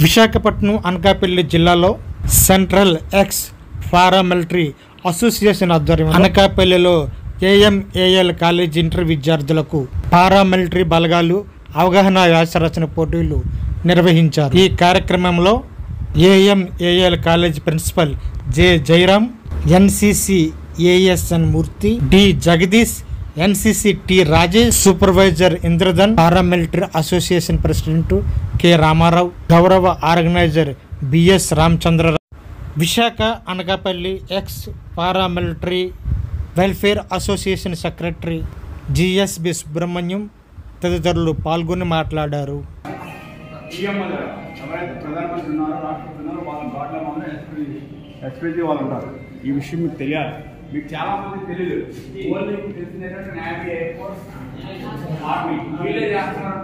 విశాఖపట్నం అనకాపల్లి జిల్లాలో central X paramilitary association ఆధ్వర్యంలో అనకాపల్లిలో ఏఎంఏఎల్ కాలేజీ ఇంటర్ విద్యార్థులకు పారామిలిటరీ బలగాలు అవగాహన వ్యాసరచన పోటీలు నిర్వహించారు. ఈ కార్యక్రమంలో AMAL college principal J Jayaram, NCC ASN Murthy, D Jagadish, NCC T Rajesh, supervisor Indradhan, paramilitary association president K Ramarao, గౌరవ organizer BS Ramachandrarao, Visakha Anakapalli ex paramilitary welfare association secretary GSB Subrahmanyam తదితరులు పాల్గొని మాట్లాడారు. ప్రధానమంత్రి ఉన్నారు, రాష్ట్రపతి ఉన్నారు, వాళ్ళ బాటలో మాత్రం ఎస్పీజీ వాళ్ళు ఉంటారు. ఈ విషయం మీకు తెలియాలి. మీకు చాలా మంది తెలియదు. ఓన్లీ మీకు తెలిసింది ఏంటంటే నేవీ, ఎయిర్ ఫోర్స్, ఆర్మీ వీళ్ళే చేస్తున్నారు.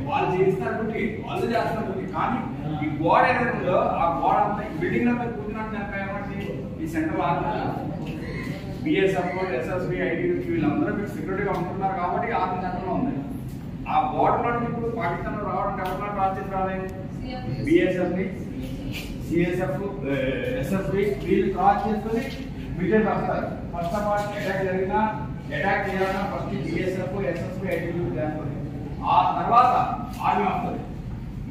వాళ్ళు చేస్తారు డ్యూటీ, వాళ్ళు చేస్తున్నారు డ్యూటీ. కానీ ఈ గోడ ఏదైతే ఉందో ఆ గోడ అంతా బిల్డింగ్ లో కూర్చున్నట్టు ఏమంటే ఈ central army, BSF, SSB, ITB వీళ్ళందరూ మీకు సెక్యూరిటీగా ఉంటున్నారు కాబట్టి ఆర్మీ సెంటర్లో ఉంది. ఆ బోర్డర్లో ఇప్పుడు పాకిస్తాన్ రావడం ఎవరిలో క్రాస్ చేసి రాలేదు. బిఎస్ఎఫ్ని, సిఎస్ఎఫ్, ఎస్ఎస్బి వీళ్ళు క్రాస్ చేసుకుని మిలిటరీ వస్తారు. ఫస్ట్ ఆఫ్ ఆల్ అటాక్ జరిగినా అటాక్ చేయాలన్నా ఫస్ట్ బిఎస్ఎఫ్, ఎస్ఎస్బి, ఐటీబీ చేస్తుంది. ఆ తర్వాత ఆర్మీ వస్తుంది.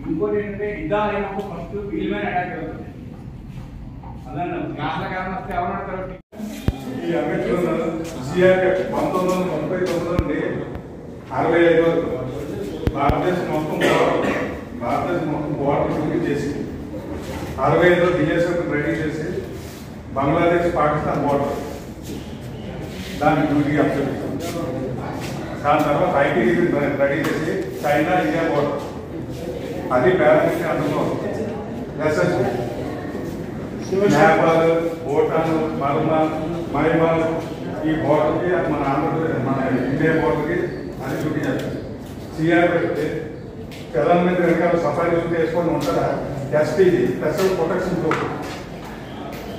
ఇంకోటి ఏంటంటే యుద్ధాలు అయినప్పుడు ఫస్ట్ వీళ్ళ మీద అటాక్ జరుగుతుంది. అదే గాట్ల కారణం వస్తే ఎవరు కాబట్టి ఈ అంబేద్కర్ సిఆర్ఎఫ్ 1939 నుండి 65 వరకు భారతదేశం మొత్తం బోర్డర్ డ్యూటీ చేసి 65లో బిఎస్ఎఫ్ రెడీ చేసి బంగ్లాదేశ్, పాకిస్తాన్ బోర్డర్ దానికి డ్యూటీ అప్పచెప్పాం. దాని తర్వాత ఐటీబీ రెడీ చేసి చైనా, ఇండియా బోర్డర్ అది పారామిలిటరీ అందులో ఎస్ఎస్బి నేపాల్, భూటాన్, మయన్మార్ ఈ బోర్డర్కి మన ఆంధ్రప్రదేశ్, మన ఇండియా బోర్డర్కి అది డ్యూటీ చేస్తారు. సిఆర్ఎఫ్ ప్రధానమంత్రి వెనకాల సఫారీ డ్యూటీ వేసుకొని ఉంటారా. SPG special protection group,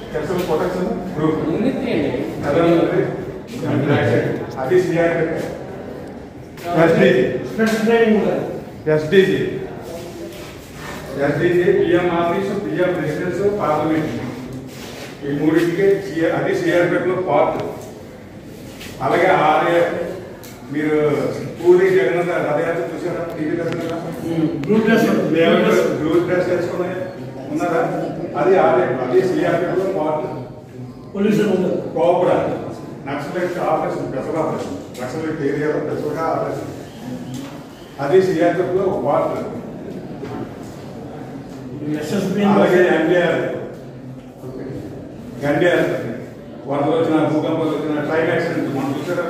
special protection group ప్రధానమంత్రి అది CRF. SDG PM office, PM residence, parliament ఈ మూడింటికి అది సిఆర్ఎఫ్లో పార్ట్. అలాగే ఆర్ఏఎఫ్ మీరు పూరి జగన్నాథ్ రథయాత్ర చూసారా? టీవీ బ్లూ డ్రెస్ వేసుకుని ఉన్నారా? అది ఆర్ఏఎఫ్, అది సిఆర్ఎఫ్లో part. Cobra naxalite operation, special operation, naxalite ఏరియాలో స్పెషల్గా ఆపరేషన్ అది సిఆర్ఎఫ్లో పార్ట్. అలాగే ఎన్డీఆర్ వరదలు వచ్చిన, భూకంపాలు వచ్చిన, ట్రైన్ యాక్సిడెంట్ మనం చూసారా?